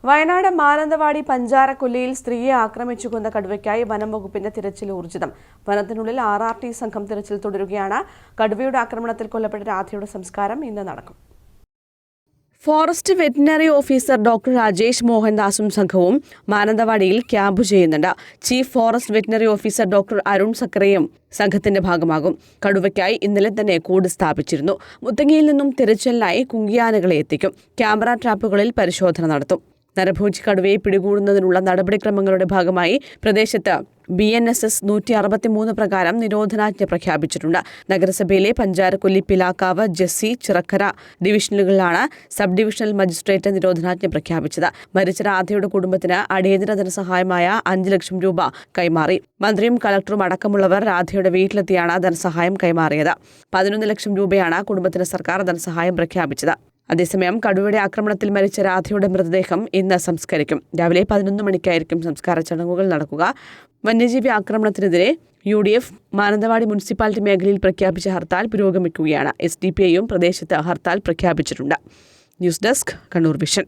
വയനാട് മാനന്തവാടി പഞ്ചാരക്കൊല്ലിയിൽ സ്ത്രീയെ ആക്രമിച്ചു കൊന്ന കടുവയ്ക്കായി വനം വകുപ്പിന്റെ തിരച്ചിൽ ഊർജിതം. വനത്തിനുള്ളിൽ RRT സംഘം തിരച്ചിൽ തുടരുകയാണ്. കടുവയുടെ ആക്രമണത്തിൽ കൊല്ലപ്പെട്ട രാധയുടെ സംസ്കാരം ഇന്ന് നടക്കും. Forest veterinary officer doctor Rajesh മോഹൻദാസും സംഘവും മാനന്തവാടിയിൽ ക്യാമ്പ് ചെയ്യുന്നുണ്ട്. Chief forest veterinary officer doctor Arun സക്കറയും സംഘത്തിന്റെ ഭാഗമാകും. കടുവയ്ക്കായി ഇന്നലെ തന്നെ കൂട് സ്ഥാപിച്ചിരുന്നു. മുത്തങ്ങയിൽ നിന്നും തിരച്ചിലിനായി കുങ്കിയാനകളെ എത്തിക്കും. ക്യാമറ ട്രാപ്പുകളിൽ പരിശോധന നടത്തും. നരഭോജി കടുവയെ പിടികൂടുന്നതിനുള്ള നടപടിക്രമങ്ങളുടെ ഭാഗമായി പ്രദേശത്ത് BNSS 163 പ്രകാരം നിരോധനാജ്ഞ പ്രഖ്യാപിച്ചിട്ടുണ്ട്. നഗരസഭയിലെ പഞ്ചാരക്കൊല്ലി, പിലാക്കാവ്, ജെസ്സി, ചിറക്കര ഡിവിഷനുകളിലാണ് സബ് ഡിവിഷണൽ മജിസ്ട്രേറ്റ് നിരോധനാജ്ഞ പ്രഖ്യാപിച്ചത്. മരിച്ച രാധയുടെ കുടുംബത്തിന് അടിയന്തര ധനസഹായമായ 5 ലക്ഷം രൂപ കൈമാറി. മന്ത്രിയും കളക്ടറും അടക്കമുള്ളവർ രാധയുടെ വീട്ടിലെത്തിയാണ് ധനസഹായം കൈമാറിയത്. 11 ലക്ഷം രൂപയാണ് കുടുംബത്തിന് സർക്കാർ ധനസഹായം പ്രഖ്യാപിച്ചത്. അതേസമയം കടുവയുടെ ആക്രമണത്തിൽ മരിച്ച രാധയുടെ മൃതദേഹം ഇന്ന് സംസ്കരിക്കും. രാവിലെ 11 മണിക്കായിരിക്കും സംസ്കാര ചടങ്ങുകൾ നടക്കുക. വന്യജീവി ആക്രമണത്തിനെതിരെ UDF മാനന്തവാടി മുനിസിപ്പാലിറ്റി മേഖലയിൽ പ്രഖ്യാപിച്ച ഹർത്താൽ പുരോഗമിക്കുകയാണ്. SDPIയും പ്രദേശത്ത് ഹർത്താൽ പ്രഖ്യാപിച്ചിട്ടുണ്ട്. News desk, Kannur vision.